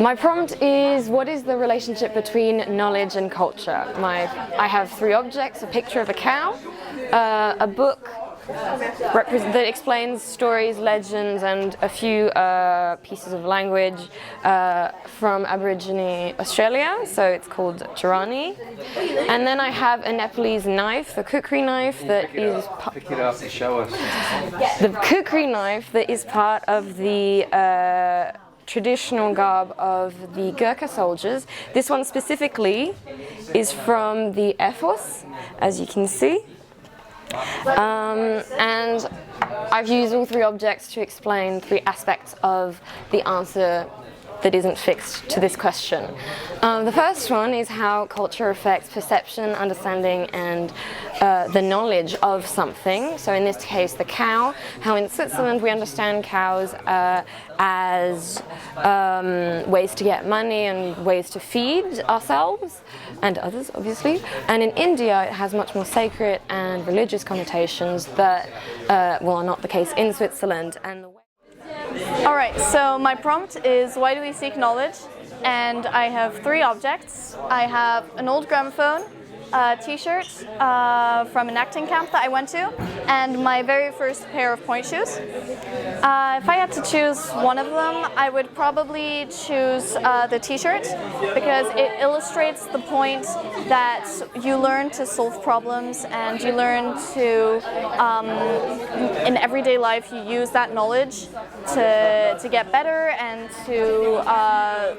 My prompt is, what is the relationship between knowledge and culture? I have three objects: a picture of a cow, a book that explains stories, legends, and a few pieces of language from Aborigine Australia, so it's called Chirani. And then I have a Nepalese knife, the kukri knife, that is Pick it up and show us. the kukri knife that is part of the traditional garb of the Gurkha soldiers. This one specifically is from the Air Force, as you can see. And I've used all three objects to explain three aspects of the answer that isn't fixed to this question. The first one is how culture affects perception, understanding, and the knowledge of something. So in this case, the cow. How in Switzerland we understand cows as ways to get money and ways to feed ourselves and others, obviously. And in India, it has much more sacred and religious connotations that are not the case in Switzerland. Alright, so my prompt is, why do we seek knowledge? And I have three objects. I have an old gramophone, a t-shirt from an acting camp that I went to, and my very first pair of point shoes. If I had to choose one of them, I would probably choose the t-shirt, because it illustrates the point that you learn to solve problems and you learn to, in everyday life, you use that knowledge to get better and to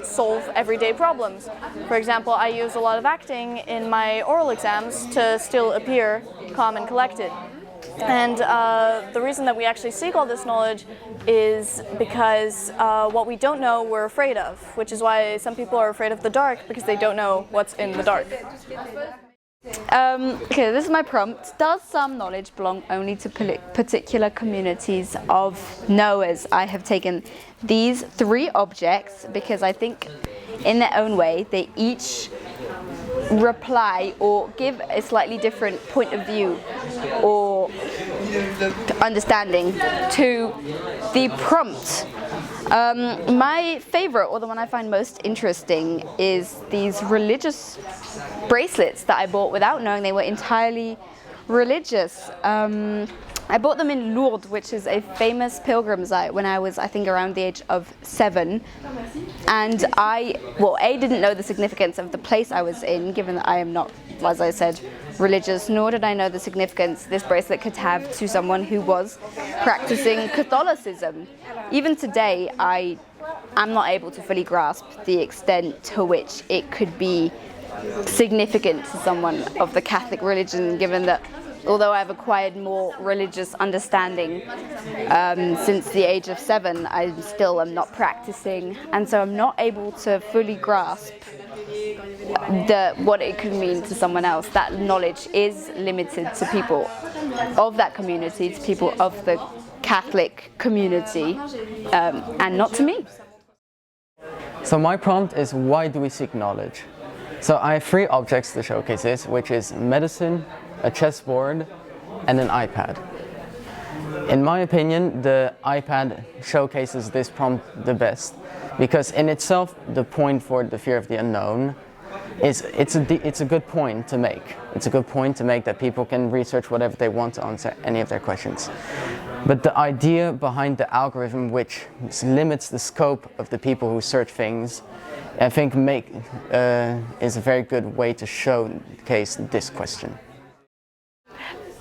solve everyday problems. For example, I use a lot of acting in my oral exams to still appear calm and collected. And the reason that we actually seek all this knowledge is because what we don't know we're afraid of, which is why some people are afraid of the dark, because they don't know what's in the dark. Okay, this is my prompt. Does some knowledge belong only to particular communities of knowers? I have taken these three objects because I think in their own way they each reply or give a slightly different point of view or understanding to the prompt. My favorite, or the one I find most interesting, is these religious bracelets that I bought without knowing they were entirely religious. I bought them in Lourdes, which is a famous pilgrim site, when I was, I think, around the age of 7. And I didn't know the significance of the place I was in, given that I am not, as I said, religious, nor did I know the significance this bracelet could have to someone who was practicing Catholicism. Even today, I am not able to fully grasp the extent to which it could be significant to someone of the Catholic religion, given that although I've acquired more religious understanding since the age of 7, I still am not practicing, and so I'm not able to fully grasp what it could mean to someone else. That knowledge is limited to people of that community, to people of the Catholic community, and not to me. So my prompt is, why do we seek knowledge? So I have three objects to showcase this, which is medicine, a chessboard, and an iPad. In my opinion, the iPad showcases this prompt the best, because in itself, the point for the fear of the unknown is it's a good point to make. It's a good point to make that people can research whatever they want to answer any of their questions. But the idea behind the algorithm, which limits the scope of the people who search things, I think is a very good way to showcase this question.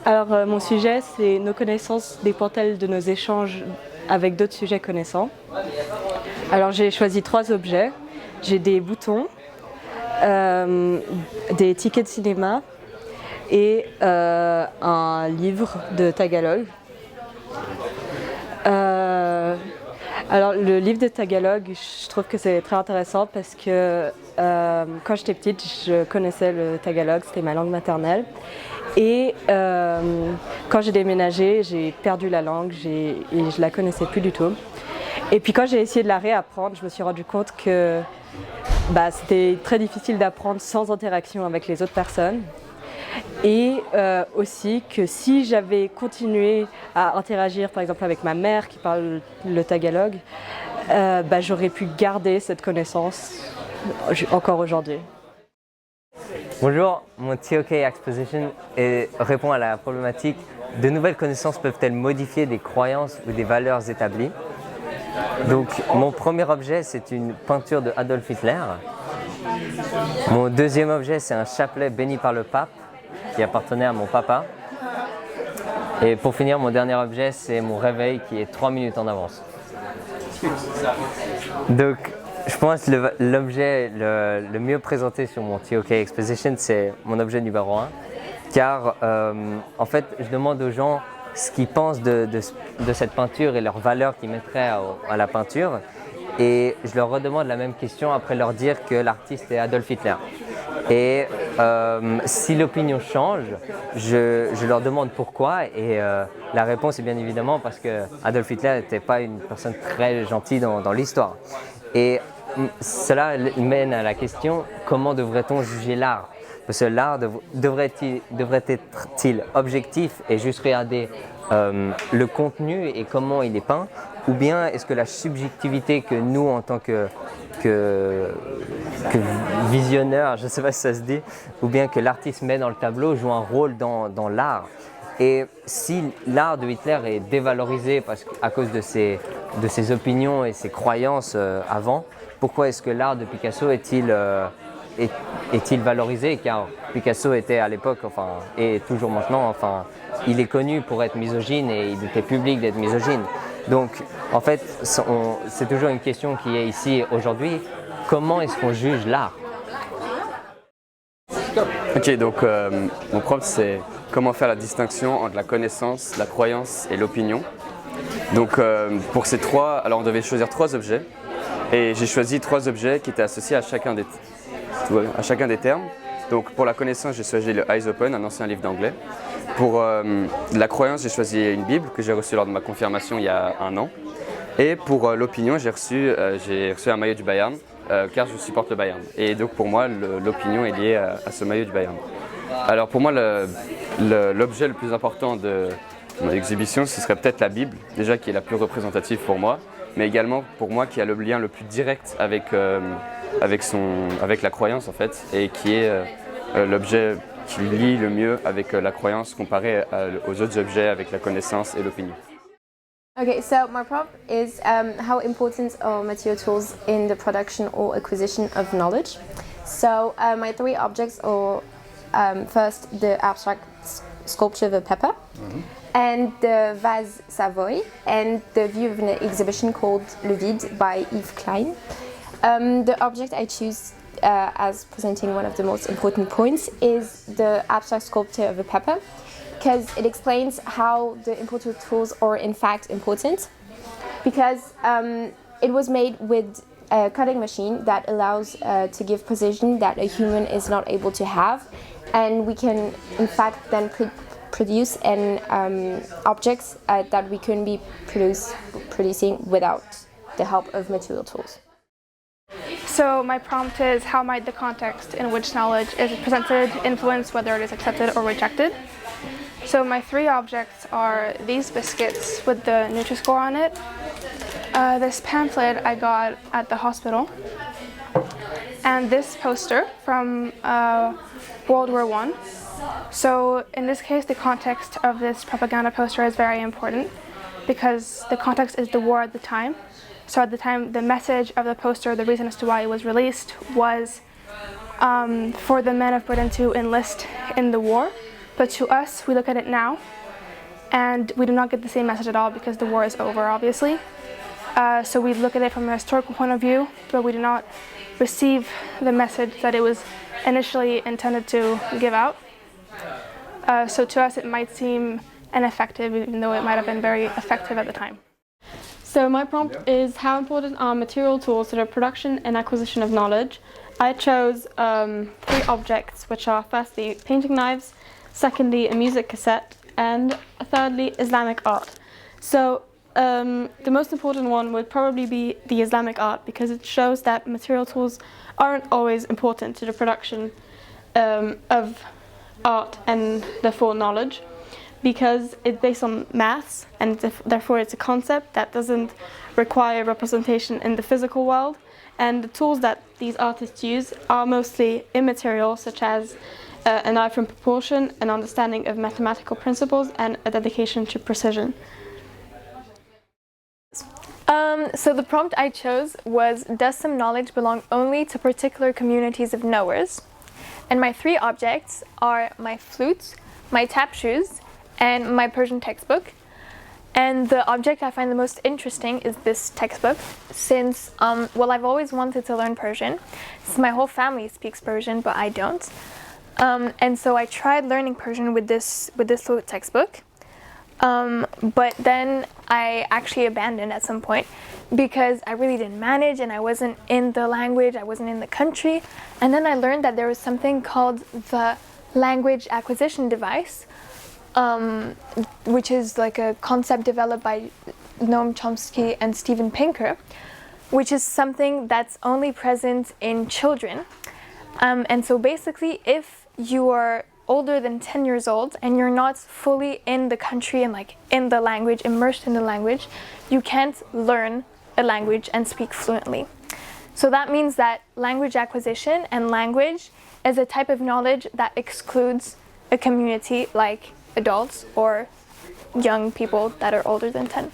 Alors mon sujet, c'est nos connaissances dépendent-elles de nos échanges avec d'autres sujets connaissants. Alors j'ai choisi 3 objets. J'ai des boutons, des tickets de cinéma et un livre de tagalog. Alors le livre de tagalog, je trouve que c'est très intéressant parce que quand j'étais petite, je connaissais le tagalog, c'était ma langue maternelle. Et quand j'ai déménagé, j'ai perdu la langue et je la connaissais plus du tout. Et puis quand j'ai essayé de la réapprendre, je me suis rendu compte que c'était très difficile d'apprendre sans interaction avec les autres personnes. Et aussi que si j'avais continué à interagir par exemple avec ma mère qui parle le tagalog, j'aurais pu garder cette connaissance encore aujourd'hui. Bonjour, mon TOK Exposition répond à la problématique de nouvelles connaissances peuvent-elles modifier des croyances ou des valeurs établies. Donc mon premier objet c'est une peinture de Adolf Hitler. Mon deuxième objet c'est un chapelet béni par le pape qui appartenait à mon papa. Et pour finir, mon dernier objet c'est mon réveil qui est 3 minutes en avance. Donc je pense que l'objet le mieux présenté sur mon TOK Exposition, c'est mon objet numéro 1. Car en fait, je demande aux gens ce qu'ils pensent de cette peinture et leurs valeurs qu'ils mettraient à la peinture. Et je leur redemande la même question après leur dire que l'artiste est Adolf Hitler. Et si l'opinion change, je leur demande pourquoi. Et la réponse est bien évidemment parce que Adolf Hitler n'était pas une personne très gentille dans l'histoire. Et cela mène à la question, comment devrait-on juger l'art? Parce que l'art devrait-il objectif et juste regarder le contenu et comment il est peint? Ou bien est-ce que la subjectivité que nous, en tant que visionneurs, je ne sais pas si ça se dit, ou bien que l'artiste met dans le tableau, joue un rôle dans l'art? Et si l'art de Hitler est dévalorisé à cause de ses opinions et ses croyances avant, pourquoi est-ce que l'art de Picasso est-il valorisé? Car Picasso était à l'époque, et toujours maintenant, il est connu pour être misogyne et il était public d'être misogyne. Donc en fait, c'est toujours une question qui est ici aujourd'hui, comment est-ce qu'on juge l'art? Ok, donc mon prompt c'est comment faire la distinction entre la connaissance, la croyance et l'opinion. Donc pour ces trois, alors on devait choisir 3 objets et j'ai choisi 3 objets qui étaient associés à chacun des termes. Donc pour la connaissance, j'ai choisi le Eyes Open, un ancien livre d'anglais. Pour la croyance, j'ai choisi une Bible que j'ai reçue lors de ma confirmation il y a 1 an. Et pour l'opinion, j'ai reçu un maillot du Bayern car je supporte le Bayern. Et donc pour moi, l'opinion est liée à ce maillot du Bayern. Alors pour moi, l'objet le plus important de mon exhibition, ce serait peut-être la Bible, déjà qui est la plus représentative pour moi, mais également pour moi qui a le lien le plus direct avec la croyance en fait, et qui est l'objet qui lie le mieux avec la croyance comparé aux autres objets avec la connaissance et l'opinion. Okay, so my prompt is how important are material tools in the production or acquisition of knowledge. So my 3 objects are first the abstract sculpture of a pepper, and the vase Savoy, and the view of an exhibition called Le Vide by Yves Klein. The object I choose as presenting one of the most important points is the abstract sculpture of a pepper, because it explains how the important tools are in fact important, because it was made with a cutting machine that allows to give precision that a human is not able to have, and we can in fact then produce objects that we couldn't be producing without the help of material tools. So my prompt is how might the context in which knowledge is presented influence whether it is accepted or rejected. So my 3 objects are these biscuits with the Nutri-Score on it, this pamphlet I got at the hospital, and this poster from World War I. So in this case, the context of this propaganda poster is very important because the context is the war at the time. So at the time, the message of the poster, the reason as to why it was released was for the men of Britain to enlist in the war. But to us, we look at it now, and we do not get the same message at all because the war is over, obviously. So we look at it from a historical point of view, but we do not receive the message that it was initially intended to give out. So to us, it might seem ineffective, even though it might have been very effective at the time. So my prompt is how important are material tools to the production and acquisition of knowledge? I chose 3 objects, which are firstly painting knives, secondly a music cassette, and thirdly Islamic art. So the most important one would probably be the Islamic art because it shows that material tools aren't always important to the production of art and therefore knowledge. because it's based on maths and therefore it's a concept that doesn't require representation in the physical world. And the tools that these artists use are mostly immaterial, such as an eye for proportion, an understanding of mathematical principles, and a dedication to precision. So the prompt I chose was, does some knowledge belong only to particular communities of knowers? And my three objects are my flute, my tap shoes, and my Persian textbook. And the object I find the most interesting is this textbook, since, well, I've always wanted to learn Persian, since my whole family speaks Persian, but I don't. And so I tried learning Persian with this little textbook. But then I actually abandoned at some point because I really didn't manage and I wasn't in the language, I wasn't in the country. And then I learned that there was something called the language acquisition device, which is like a concept developed by Noam Chomsky and Steven Pinker, which is something that's only present in children. And so basically, if you are older than 10 years old and you're not fully in the country and like in the language, immersed in the language, you can't learn a language and speak fluently. So that means that language acquisition and language is a type of knowledge that excludes a community like adults or young people that are older than 10.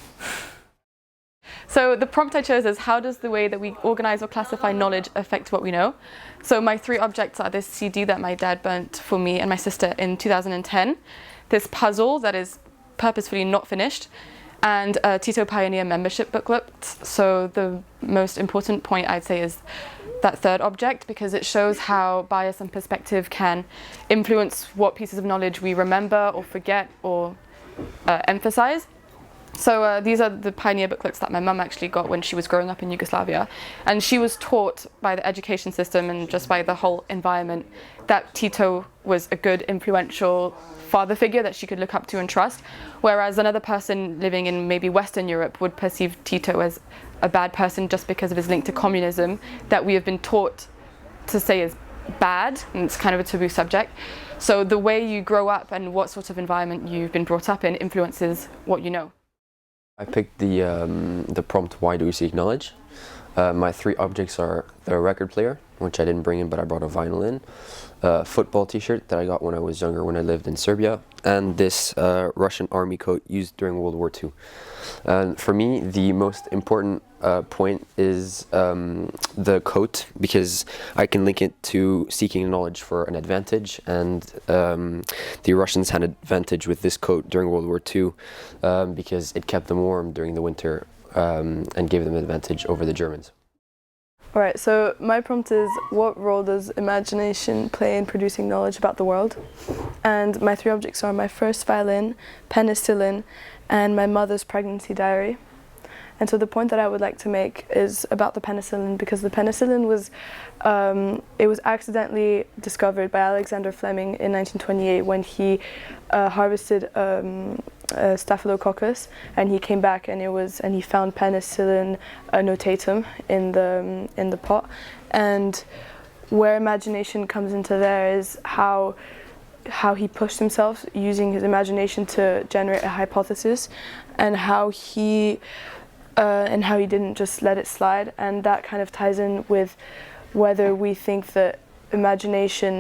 So the prompt I chose is, how does the way that we organize or classify knowledge affect what we know? So my three objects are this CD that my dad burnt for me and my sister in 2010, this puzzle that is purposefully not finished, and a Tito Pioneer membership booklet. So the most important point I'd say is that third object, because it shows how bias and perspective can influence what pieces of knowledge we remember or forget or emphasize. So these are the Pioneer booklets that my mum actually got when she was growing up in Yugoslavia. And she was taught by the education system and just by the whole environment that Tito was a good, influential father figure that she could look up to and trust. Whereas another person living in maybe Western Europe would perceive Tito as a bad person just because of his link to communism that we have been taught to say is bad, and it's kind of a taboo subject. So the way you grow up and what sort of environment you've been brought up in influences what you know. I picked the prompt, why do we seek knowledge? My three objects are the record player, which I didn't bring in but I brought a vinyl in, a football t-shirt that I got when I was younger when I lived in Serbia, and this Russian army coat used during World War II. And for me, the most important point is the coat, because I can link it to seeking knowledge for an advantage, and the Russians had an advantage with this coat during World War II because it kept them warm during the winter and gave them an advantage over the Germans. Alright, so my prompt is, what role does imagination play in producing knowledge about the world? And my three objects are my first violin, penicillin, and my mother's pregnancy diary. And so the point that I would like to make is about the penicillin, because the penicillin was, it was accidentally discovered by Alexander Fleming in 1928 when he harvested Staphylococcus, and he came back and he found penicillin notatum in the pot. And where imagination comes into there is how he pushed himself using his imagination to generate a hypothesis, and how he didn't just let it slide. And that kind of ties in with whether we think that imagination